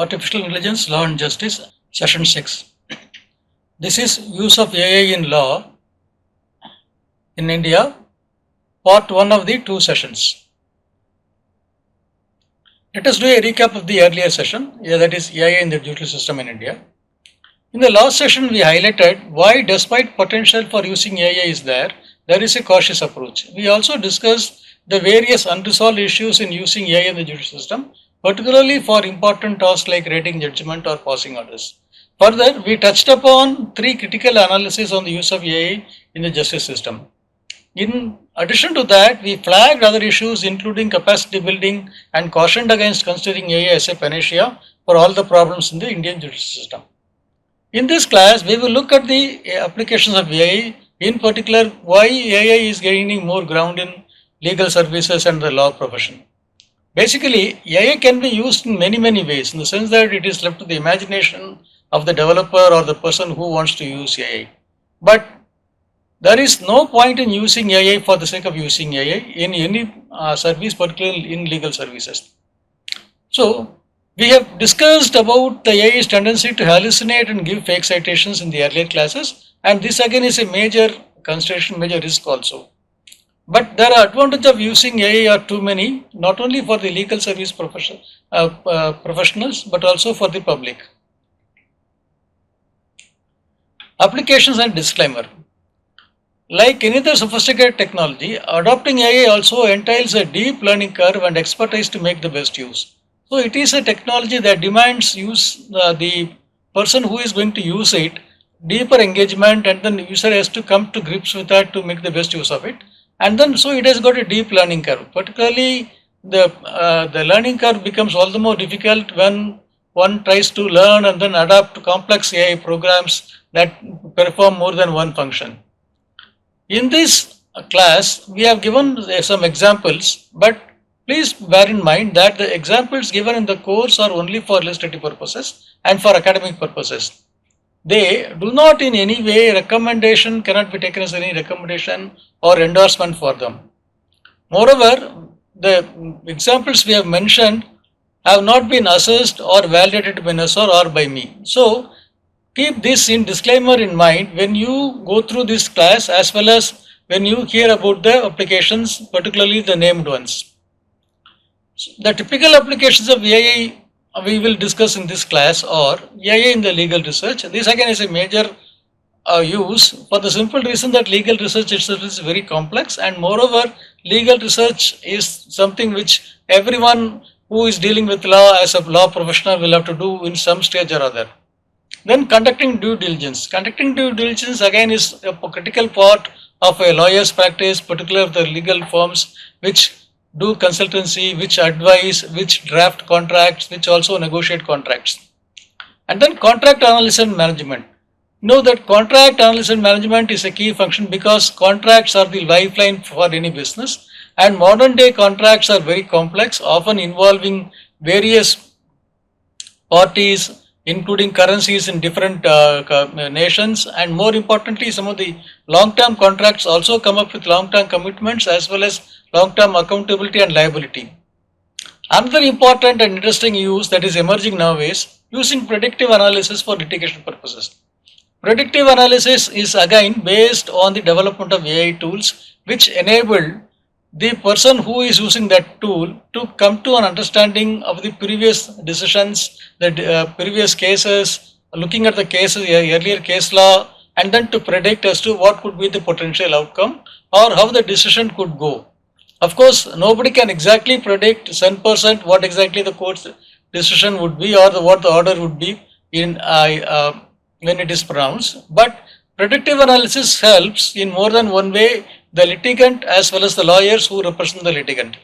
Artificial Intelligence, Law and Justice, Session 6. This is Use of AI in Law in India, Part 1 of the 2 sessions. Let us do a recap of the earlier session, that is AI in the judicial system in India. In the last session, we highlighted why, despite potential for using AI is there is a cautious approach. We also discussed the various unresolved issues in using AI in the judicial system, particularly for important tasks like writing judgment or passing orders. Further, we touched upon 3 critical analyses on the use of AI in the justice system. In addition to that, we flagged other issues including capacity building and cautioned against considering AI as a panacea for all the problems in the Indian judicial system. In this class, we will look at the applications of AI, in particular why AI is gaining more ground in legal services and the law profession. Basically, AI can be used in many ways, in the sense that it is left to the imagination of the developer or the person who wants to use AI. But there is no point in using AI for the sake of using AI in any service, particularly in legal services. So, we have discussed about the AI's tendency to hallucinate and give fake citations in the earlier classes, and this again is a major consideration, major risk also. But there are advantages of using AI are too many, not only for the legal service professionals, but also for the public. Applications and disclaimer. Like any other sophisticated technology, adopting AI also entails a deep learning curve and expertise to make the best use. So it is a technology that demands the person who is going to use it, deeper engagement, and then the user has to come to grips with that to make the best use of it. And then so it has got a deep learning curve. Particularly the learning curve becomes all the more difficult when one tries to learn and then adapt complex AI programs that perform more than one function. In this class, we have given some examples, but please bear in mind that the examples given in the course are only for illustrative purposes and for academic purposes. They do not in any way cannot be taken as any recommendation or endorsement for them. Moreover, the examples we have mentioned have not been assessed or validated by NSR or by me. So, keep this in disclaimer in mind when you go through this class as well as when you hear about the applications, particularly the named ones. The typical applications of AI we will discuss in this class are AI in the legal research. This again is a major use for the simple reason that legal research itself is very complex, and moreover legal research is something which everyone who is dealing with law as a law professional will have to do in some stage or other. Then conducting due diligence. Conducting due diligence again is a critical part of a lawyer's practice, particularly the legal firms which do consultancy, which advise, which draft contracts, which also negotiate contracts. And then contract analysis and management. Know that contract analysis and management is a key function because contracts are the lifeline for any business, and modern day contracts are very complex, often involving various parties, including currencies in different nations, and more importantly, some of the long-term contracts also come up with long-term commitments as well as long-term accountability and liability. Another important and interesting use that is emerging now is using predictive analysis for litigation purposes. Predictive analysis is again based on the development of AI tools which enable the person who is using that tool to come to an understanding of the previous decisions, the previous cases, looking at the cases, earlier case law, and then to predict as to what could be the potential outcome or how the decision could go. Of course, nobody can exactly predict 100% what exactly the court's decision would be or what the order would be in when it is pronounced, but predictive analysis helps in more than one way the litigant as well as the lawyers who represent the litigant.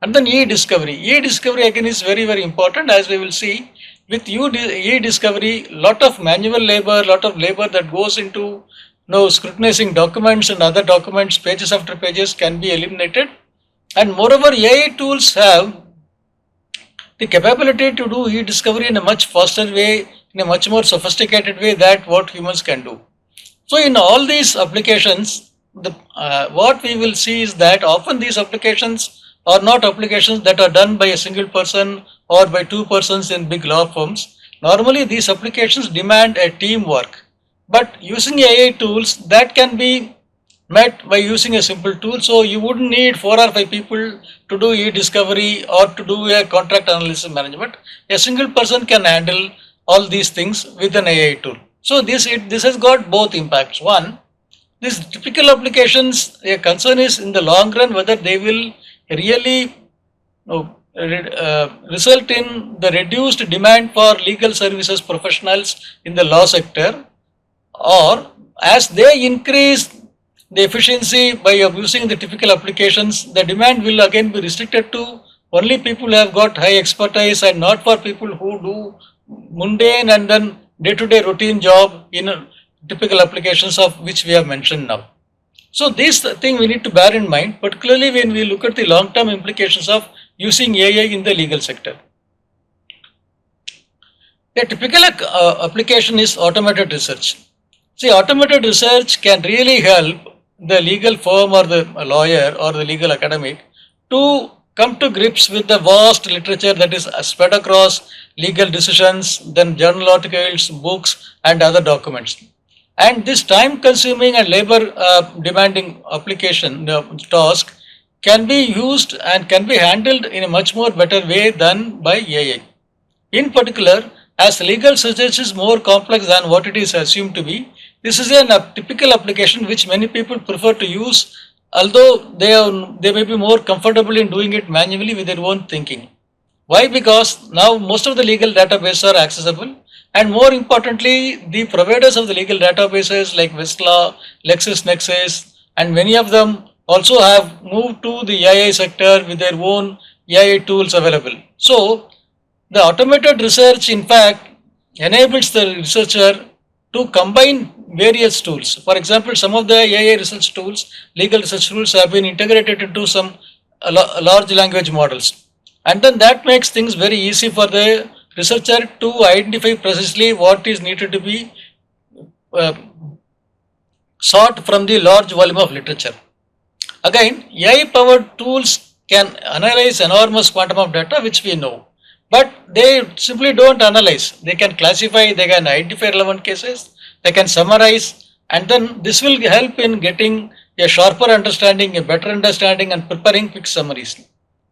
And then e-discovery. E-discovery again is very important, as we will see. With e-discovery, lot of manual labor, lot of labor that goes into scrutinizing documents and other documents, pages after pages, can be eliminated. And moreover, AI tools have the capability to do e-discovery in a much faster way, in a much more sophisticated way than what humans can do. So in all these applications, what we will see is that often these applications are not applications that are done by a single person or by two persons in big law firms. Normally these applications demand a teamwork, but using AI tools that can be met by using a simple tool. So you wouldn't need 4 or 5 people to do e-discovery or to do a contract analysis management. A single person can handle all these things with an AI tool. So this has got both impacts. One, these typical applications, a concern is in the long run whether they will really result in the reduced demand for legal services professionals in the law sector, or as they increase the efficiency by using the typical applications, the demand will again be restricted to only people who have got high expertise and not for people who do mundane and then day-to-day routine job in typical applications of which we have mentioned now. So this thing we need to bear in mind, particularly when we look at the long-term implications of using AI in the legal sector. A typical application is automated research. See, automated research can really help the legal firm or the lawyer or the legal academic to come to grips with the vast literature that is spread across legal decisions, then journal articles, books, and other documents. And this time consuming and labor demanding application task can be used and can be handled in a much more better way than by AI. In particular, as legal research is more complex than what it is assumed to be, this is a typical application which many people prefer to use, although they may be more comfortable in doing it manually with their own thinking. Why? Because now most of the legal databases are accessible, and more importantly, the providers of the legal databases like Westlaw, LexisNexis, and many of them also have moved to the AI sector with their own AI tools available. So, the automated research in fact enables the researcher to combine various tools. For example, some of the AI research tools, legal research tools have been integrated into some large language models. And then that makes things very easy for the researcher to identify precisely what is needed to be uh, sought from the large volume of literature. Again, AI powered tools can analyze enormous quantum of data which we know, but they simply don't analyze. They can classify, they can identify relevant cases, they can summarize, and then this will help in getting a sharper understanding, a better understanding, and preparing quick summaries.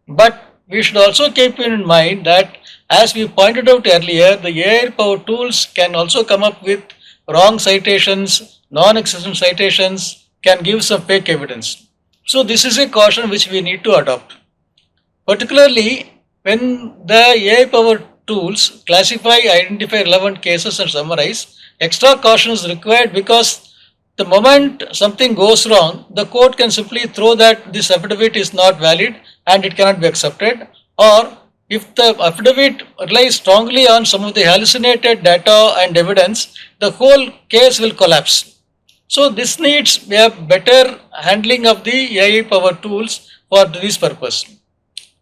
But we should also keep in mind that, as we pointed out earlier, the AI powered tools can also come up with wrong citations, non existent citations, can give some fake evidence. So, this is a caution which we need to adopt. Particularly when the AI powered tools classify, identify relevant cases, and summarize, extra caution is required because the moment something goes wrong, the court can simply throw that this affidavit is not valid and it cannot be accepted, or if the affidavit relies strongly on some of the hallucinated data and evidence, the whole case will collapse. So this needs a better handling of the AI powered tools for this purpose.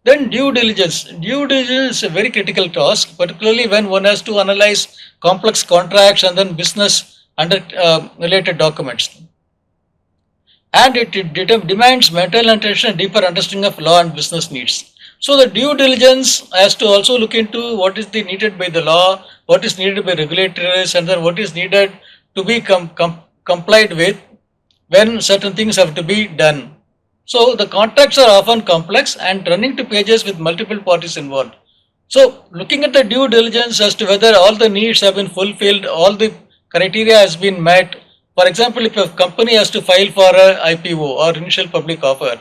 Then due diligence. Due diligence is a very critical task, particularly when one has to analyze complex contracts and then business under related documents. And it demands mental attention and deeper understanding of law and business needs. So the due diligence has to also look into what is needed by the law, what is needed by regulators, and then what is needed to be complied with when certain things have to be done. So the contracts are often complex and running to pages with multiple parties involved. So looking at the due diligence as to whether all the needs have been fulfilled, all the criteria has been met. For example, if a company has to file for a IPO or initial public offer,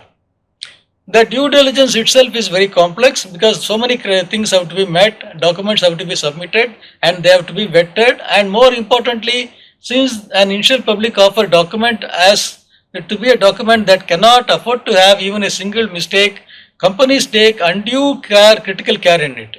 the due diligence itself is very complex because so many things have to be met, documents have to be submitted, and they have to be vetted. And more importantly, since an initial public offer document has to be a document that cannot afford to have even a single mistake, companies take undue care, critical care in it.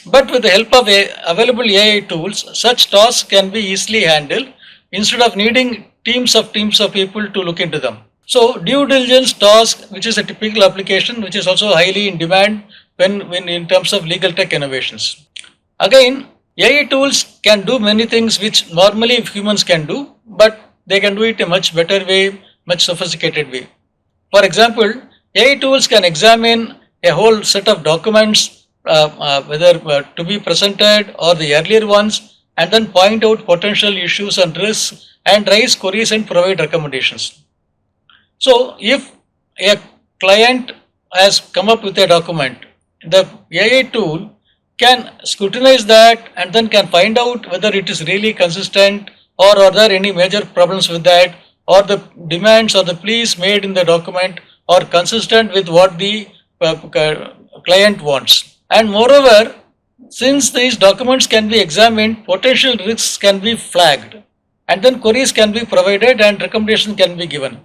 But with the help of available AI tools, such tasks can be easily handled instead of needing teams of people to look into them. So due diligence task, which is a typical application, which is also highly in demand when in terms of legal tech innovations. Again, AI tools can do many things which normally humans can do, but they can do it in a much better way, much sophisticated way. For example, AI tools can examine a whole set of documents whether to be presented or the earlier ones, and then point out potential issues and risks and raise queries and provide recommendations. So if a client has come up with a document, the AI tool can scrutinize that and then can find out whether it is really consistent or are there any major problems with that, or the demands or the pleas made in the document are consistent with what the client wants. And moreover, since these documents can be examined, potential risks can be flagged and then queries can be provided and recommendations can be given.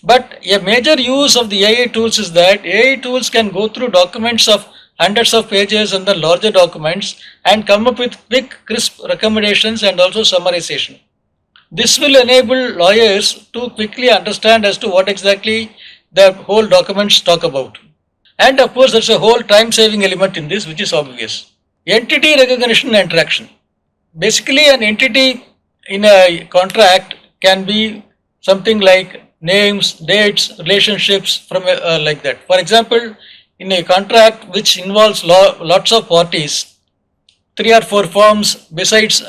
But a major use of the AI tools is that AI tools can go through documents of hundreds of pages and the larger documents and come up with quick, crisp recommendations and also summarization. This will enable lawyers to quickly understand as to what exactly the whole documents talk about. And of course, there's a whole time saving element in this, which is obvious. Entity recognition and interaction. Basically, an entity in a contract can be something like names, dates, relationships from like that. For example, in a contract which involves lots of parties, 3 or 4 firms besides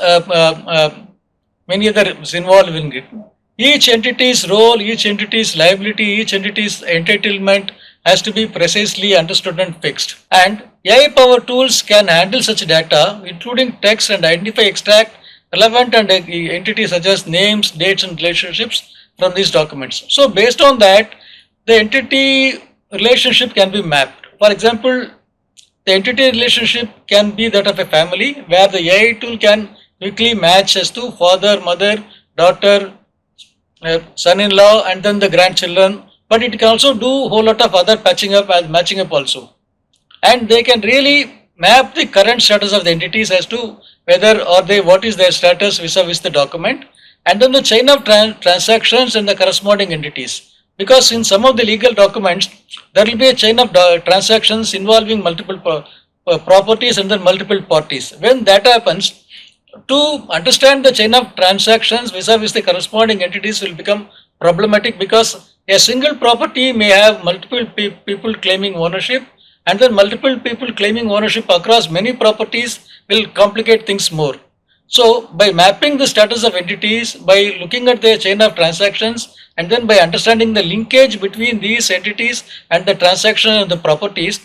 many others involved in it. Each entity's role, each entity's liability, each entity's entitlement has to be precisely understood and fixed. And AI power tools can handle such data, including text, and identify, extract relevant and entities such as names, dates, and relationships from these documents. So based on that, the entity relationship can be mapped. For example, the entity relationship can be that of a family where the AI tool can quickly match as to father, mother, daughter, son-in-law, and then the grandchildren. But it can also do a whole lot of other patching up and matching up also. And they can really map the current status of the entities as to whether or they what is their status vis-a-vis the document, and then the chain of transactions and the corresponding entities. Because in some of the legal documents, there will be a chain of transactions involving multiple properties and then multiple parties. When that happens, to understand the chain of transactions vis-a-vis the corresponding entities will become problematic, because a single property may have multiple people claiming ownership, and then multiple people claiming ownership across many properties will complicate things more. So by mapping the status of entities, by looking at their chain of transactions, and then by understanding the linkage between these entities and the transaction and the properties,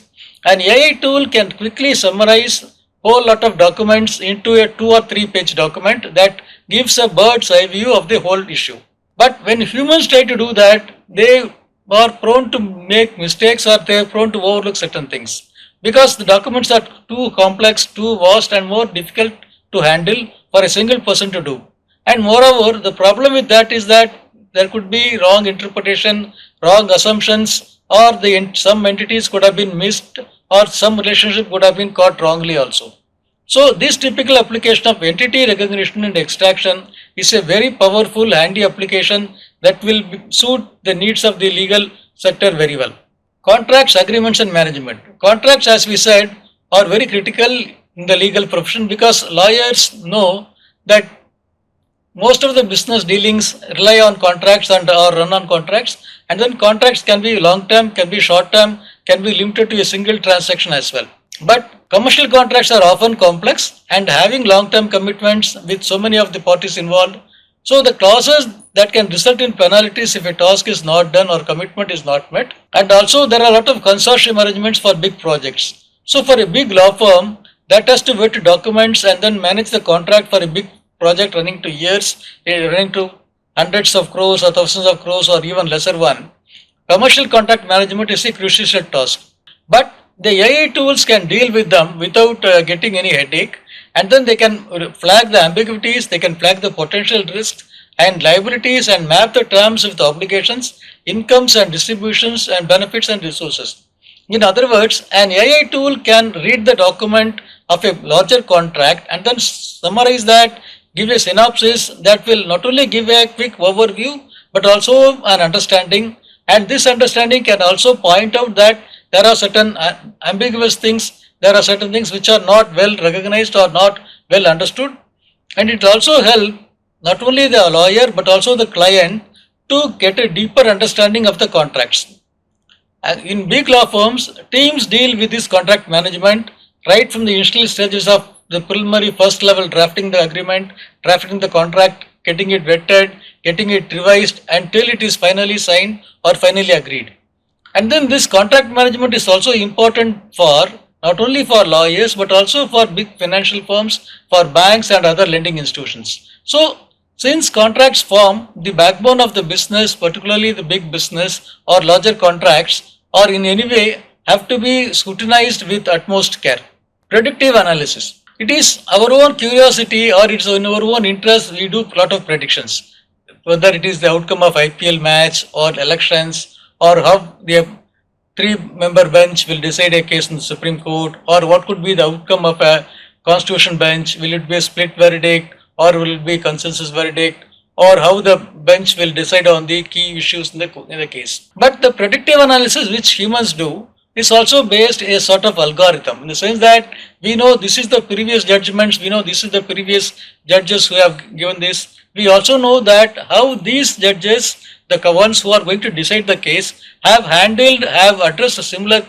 an AI tool can quickly summarize whole lot of documents into a 2 or 3 page document that gives a bird's eye view of the whole issue. But when humans try to do that, they are prone to make mistakes or they are prone to overlook certain things, because the documents are too complex, too vast, and more difficult to handle for a single person to do. And moreover, the problem with that is that there could be wrong interpretation, wrong assumptions, or some entities could have been missed, or some relationship could have been caught wrongly also. So this typical application of entity recognition and extraction is a very powerful, handy application that will suit the needs of the legal sector very well. Contracts, agreements, and management. Contracts, as we said, are very critical in the legal profession, because lawyers know that most of the business dealings rely on contracts and or run on contracts, and then contracts can be long term, can be short term, can be limited to a single transaction as well. But commercial contracts are often complex and having long term commitments with so many of the parties involved. So the clauses that can result in penalties if a task is not done or commitment is not met. And also there are a lot of consortium arrangements for big projects. So for a big law firm that has to wait documents and then manage the contract for a big project running to years, running to hundreds of crores or thousands of crores or even lesser one, commercial contract management is a crucial task. But the AI tools can deal with them without getting any headache, and then they can flag the ambiguities, they can flag the potential risks and liabilities and map the terms with the obligations, incomes and distributions and benefits and resources. In other words, an AI tool can read the document of a larger contract and then summarize that, give a synopsis that will not only give a quick overview but also an understanding, and this understanding can also point out that there are certain ambiguous things, there are certain things which are not well recognized or not well understood, and it also helps not only the lawyer but also the client to get a deeper understanding of the contracts. In big law firms, teams deal with this contract management right from the initial stages of the preliminary first level drafting the agreement, drafting the contract, getting it vetted, getting it revised until it is finally signed or finally agreed. And then this contract management is also important for not only for lawyers but also for big financial firms, for banks and other lending institutions. So since contracts form the backbone of the business, particularly the big business or larger contracts, or in any way have to be scrutinized with utmost care. Predictive analysis. It is our own curiosity or it's in our own interest we do a lot of predictions. Whether it is the outcome of IPL match or elections or how the three-member bench will decide a case in the Supreme Court, or what could be the outcome of a constitution bench. Will it be a split verdict or will it be consensus verdict, or how the bench will decide on the key issues in the case. But the predictive analysis which humans do is also based a sort of algorithm in the sense that we know this is the previous judgments, we know this is the previous judges who have given this. We also know that how these judges, the ones who are going to decide the case, have addressed similar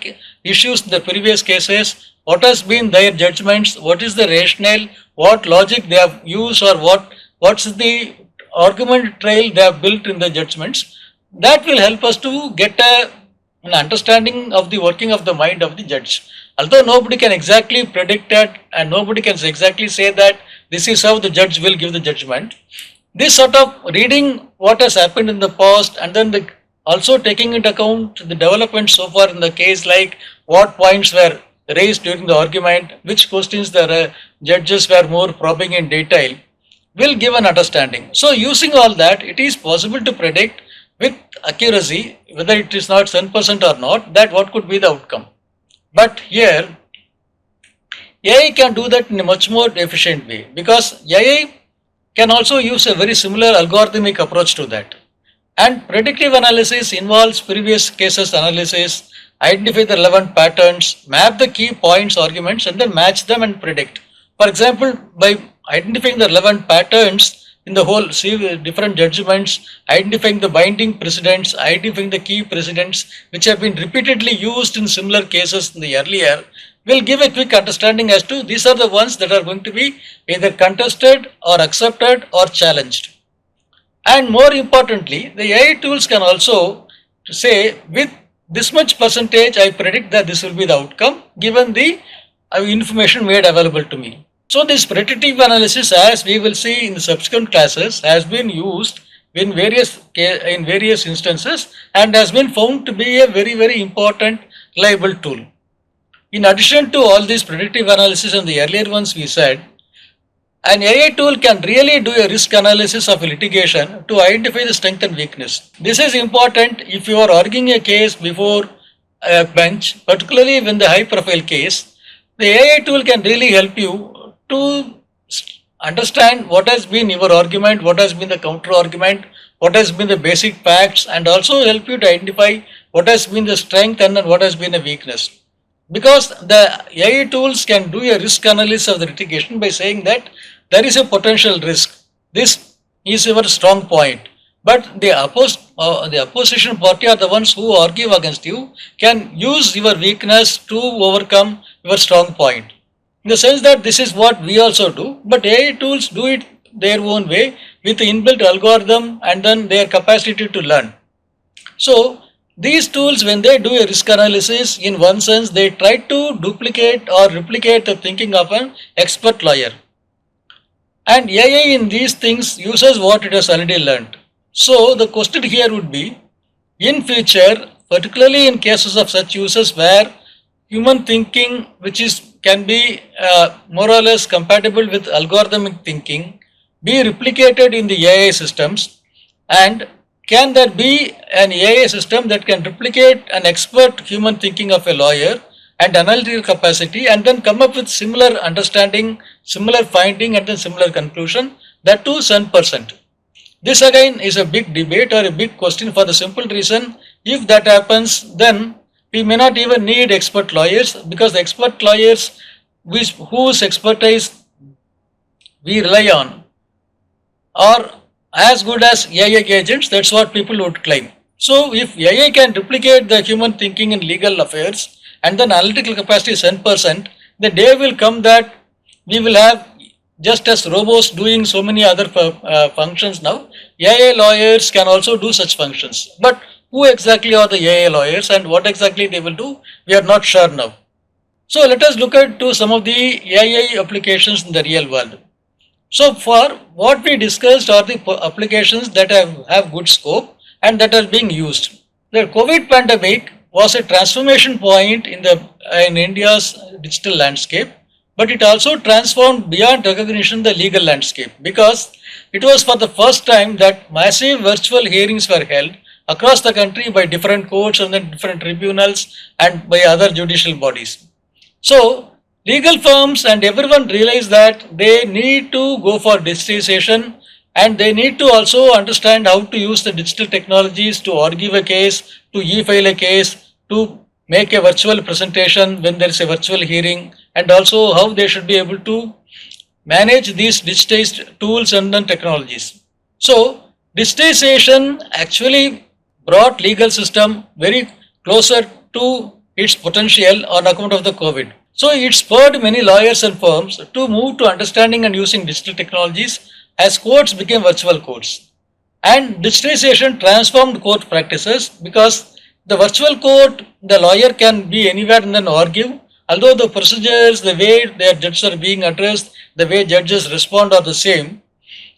issues in the previous cases, what has been their judgments, what is the rationale, what logic they have used, or what's the argument trail they have built in the judgments. That will help us to get an understanding of the working of the mind of the judge. Although nobody can exactly predict that and nobody can exactly say that this is how the judge will give the judgment, this sort of reading what has happened in the past and then also taking into account the developments so far in the case, like what points were raised during the argument, which questions the judges were more probing in detail, will give an understanding. So using all that, it is possible to predict with accuracy, whether it is not 100% or not, that what could be the outcome. But here, AI can do that in a much more efficient way, because AI can also use a very similar algorithmic approach to that. And predictive analysis involves previous cases analysis, identify the relevant patterns, map the key points, arguments, and then match them and predict. For example, by identifying the relevant patterns in the whole different judgments, identifying the binding precedents, identifying the key precedents which have been repeatedly used in similar cases in the earlier, will give a quick understanding as to these are the ones that are going to be either contested or accepted or challenged. And more importantly, the AI tools can also say with this much percentage I predict that this will be the outcome given the information made available to me. So this predictive analysis, as we will see in the subsequent classes, has been used in various instances and has been found to be a very important reliable tool. In addition to all these predictive analysis and the earlier ones we said, an AI tool can really do a risk analysis of a litigation to identify the strength and weakness. This is important if you are arguing a case before a bench, particularly when the high profile case. The AI tool can really help you to understand what has been your argument, what has been the counter argument, what has been the basic facts, and also help you to identify what has been the strength and what has been the weakness. Because the AI tools can do a risk analysis of the litigation by saying that there is a potential risk. This is your strong point. But the opposition party are the ones who argue against you can use your weakness to overcome your strong point. In the sense that this is what we also do, but AI tools do it their own way with the inbuilt algorithm and then their capacity to learn. So these tools, when they do a risk analysis, in one sense they try to duplicate or replicate the thinking of an expert lawyer. And AI in these things uses what it has already learned. So the question here would be, in future, particularly in cases of such uses where human thinking, can be more or less compatible with algorithmic thinking, be replicated in the AI systems, and can there be an AI system that can replicate an expert human thinking of a lawyer and analytical capacity and then come up with similar understanding, similar finding and then similar conclusion, that too 100%. This again is a big debate or a big question for the simple reason, if that happens then we may not even need expert lawyers, because the expert lawyers whose expertise we rely on are as good as AI agents. That's what people would claim. So if AI can replicate the human thinking in legal affairs and then analytical capacity is 10%, The day will come that we will have, just as robots doing so many other functions now, AI lawyers can also do such functions. But who exactly are the AI lawyers and what exactly they will do, we are not sure now. So let us look at to some of the AI applications in the real world. So for what we discussed are the applications that have good scope and that are being used. The COVID pandemic was a transformation point in India's digital landscape, but it also transformed beyond recognition the legal landscape, because it was for the first time that massive virtual hearings were held across the country by different courts and then different tribunals and by other judicial bodies. So legal firms and everyone realize that they need to go for digitization, and they need to also understand how to use the digital technologies to argue a case, to e-file a case, to make a virtual presentation when there is a virtual hearing, and also how they should be able to manage these digitized tools and then technologies. So digitization actually brought legal system very closer to its potential on account of the COVID. So it spurred many lawyers and firms to move to understanding and using digital technologies as courts became virtual courts. And digitization transformed court practices, because the virtual court, the lawyer can be anywhere and then argue, although the procedures, the way their judges are being addressed, the way judges respond are the same.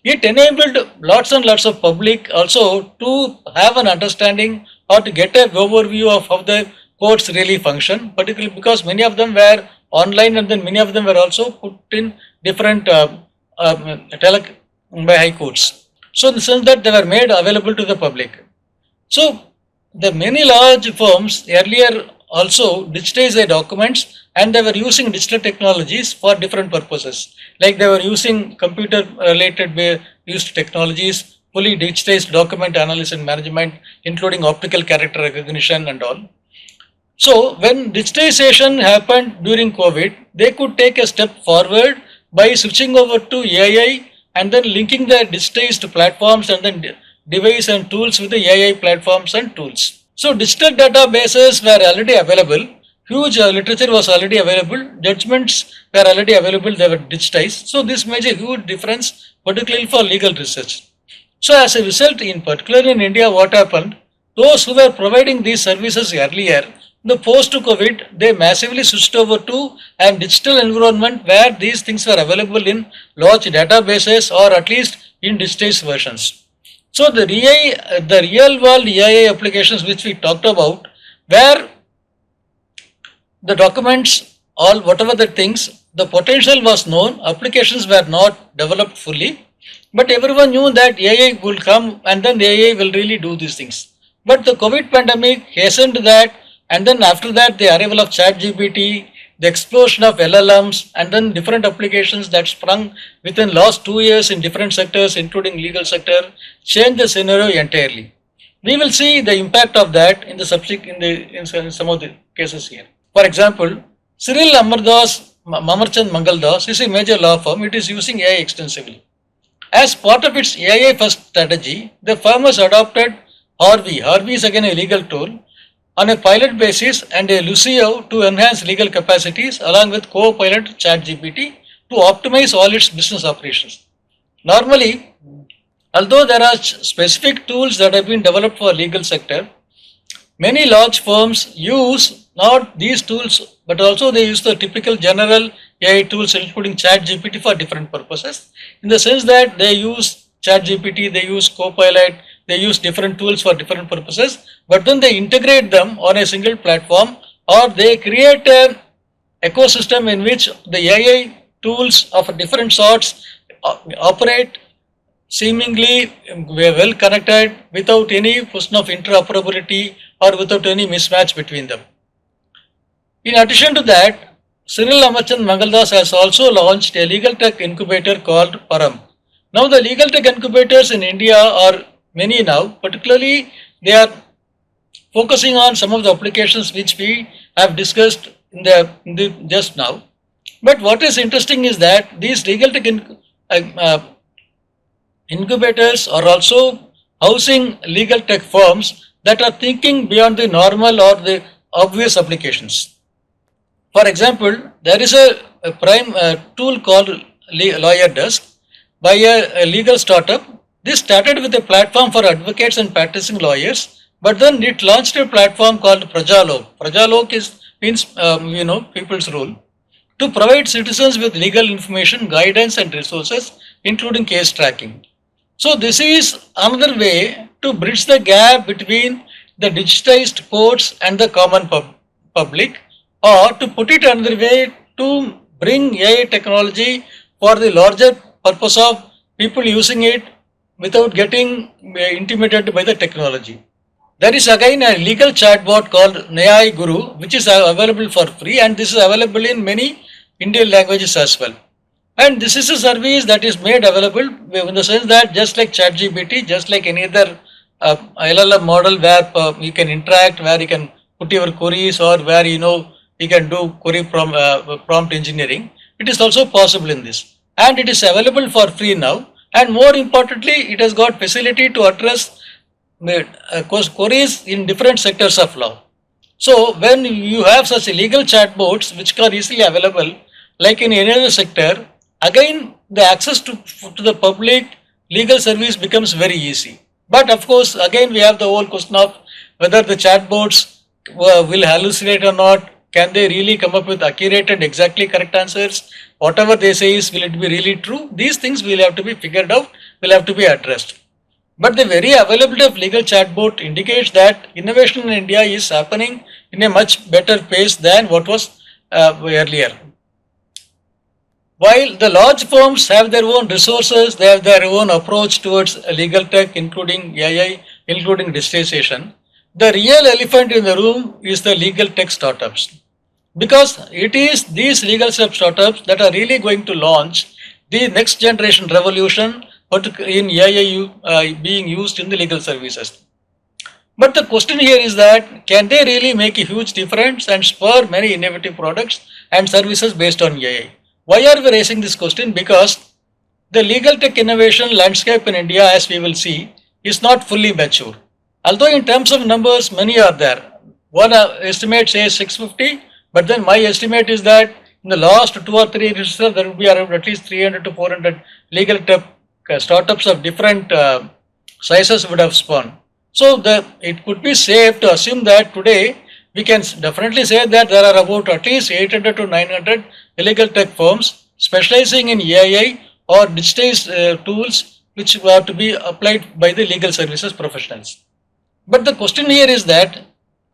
It enabled lots and lots of public also to have an understanding or to get a overview of how the courts really function, particularly because many of them were online and then many of them were also put in different by high courts. So in the sense that they were made available to the public. So the many large firms earlier also digitized their documents, and they were using digital technologies for different purposes. Like they were using computer related used technologies, fully digitized document analysis and management, including optical character recognition and all. So when digitization happened during COVID, they could take a step forward by switching over to AI and then linking the digitized platforms and then device and tools with the AI platforms and tools. So digital databases were already available, huge literature was already available, judgments were already available, they were digitized. So this made a huge difference, particularly for legal research. So as a result, in particular in India, what happened, those who were providing these services earlier, the post-COVID, they massively switched over to a digital environment where these things were available in large databases or at least in digitized versions. So the real world AI applications which we talked about, where the documents, all whatever the things, the potential was known, applications were not developed fully, but everyone knew that AI will come and then the AI will really do these things. But the COVID pandemic hastened that, and then after that the arrival of ChatGPT, the explosion of LLMs, and then different applications that sprung within last 2 years in different sectors, including legal sector, changed the scenario entirely. We will see the impact of that in the subsequent in some of the cases here. For example, Cyril Amarchand Mangaldas is a major law firm. It is using AI extensively. As part of its AI first strategy, the firm has adopted Harvey. Harvey is again a legal tool on a pilot basis, and a Lucio to enhance legal capacities along with co-pilot ChatGPT to optimize all its business operations. Normally, although there are specific tools that have been developed for legal sector, many large firms use not these tools, but also they use the typical general AI tools, including ChatGPT, for different purposes. In the sense that they use ChatGPT, they use Copilot, they use different tools for different purposes, but then they integrate them on a single platform, or they create an ecosystem in which the AI tools of different sorts operate seemingly well connected without any question of interoperability or without any mismatch between them. In addition to that, Cyril Amarchand Mangaldas has also launched a legal tech incubator called Param. Now the legal tech incubators in India are many now, particularly they are focusing on some of the applications which we have discussed in the just now. But what is interesting is that these legal tech incubators are also housing legal tech firms that are thinking beyond the normal or the obvious applications. For example, there is a prime tool called Lawyer Desk by a legal startup. This started with a platform for advocates and practicing lawyers, but then it launched a platform called Prajalok. Prajalok means people's rule to provide citizens with legal information, guidance, and resources, including case tracking. So this is another way to bridge the gap between the digitized courts and the common public, or to put it another way, to bring AI technology for the larger purpose of people using it without getting intimidated by the technology. There is again a legal chatbot called Nyay Guru, which is available for free, and this is available in many Indian languages as well. And this is a service that is made available in the sense that just like ChatGPT, just like any other LLM model where you can interact, where you can put your queries, or where you can do query prompt engineering, it is also possible in this. And it is available for free now. And more importantly, it has got facility to address queries in different sectors of law. So when you have such legal chatbots which are easily available, like in any other sector, again the access to the public legal service becomes very easy. But of course, again we have the whole question of whether the chatbots will hallucinate or not. Can they really come up with accurate and exactly correct answers? Whatever they say is, will it be really true? These things will have to be figured out, will have to be addressed. But the very availability of legal chatbot indicates that innovation in India is happening in a much better pace than what was earlier. While the large firms have their own resources, they have their own approach towards legal tech, including AI, including digitization, the real elephant in the room is the legal tech startups. Because it is these legal tech startups that are really going to launch the next generation revolution in AI being used in the legal services. But the question here is that can they really make a huge difference and spur many innovative products and services based on AI? Why are we raising this question? Because the legal tech innovation landscape in India, as we will see, is not fully mature. Although in terms of numbers, many are there. One estimate says 650, but then my estimate is that in the last 2 or 3 years, there will be around at least 300 to 400 legal tech startups of different sizes would have spawned. So it could be safe to assume that today we can definitely say that there are about at least 800 to 900 legal tech firms specializing in AI or digitized tools which are to be applied by the legal services professionals. But the question here is that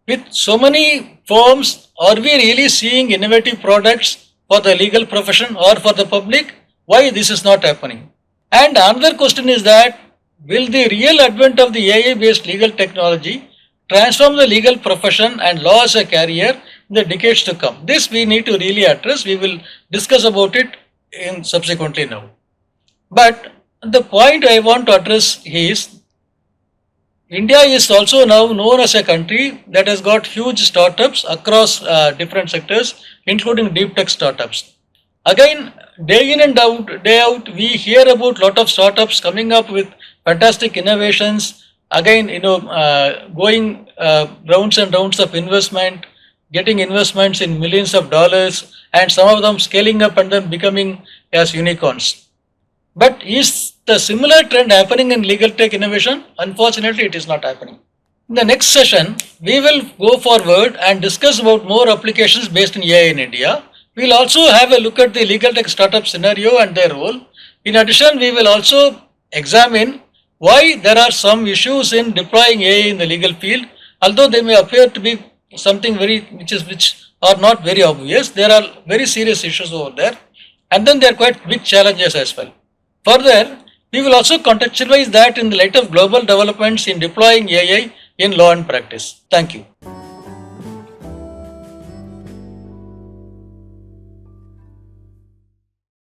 with so many firms, are we really seeing innovative products for the legal profession or for the public? Why this is not happening? And another question is that will the real advent of the AI based legal technology transform the legal profession and law as a career in the decades to come? This we need to really address. We will discuss about it in subsequently now. But the point I want to address is India is also now known as a country that has got huge startups across different sectors, including deep tech startups. Again, day in and day out, we hear about lot of startups coming up with fantastic innovations. Again, going rounds and rounds of investment, getting investments in millions of dollars, and some of them scaling up and then becoming as unicorns. But is the similar trend happening in legal tech innovation? Unfortunately, it is not happening. In the next session, we will go forward and discuss about more applications based in AI in India. We will also have a look at the legal tech startup scenario and their role. In addition, we will also examine why there are some issues in deploying AI in the legal field. Although they may appear to be something which are not very obvious, there are very serious issues over there, and then there are quite big challenges as well. Further, we will also contextualize that in the light of global developments in deploying AI in law and practice. Thank you.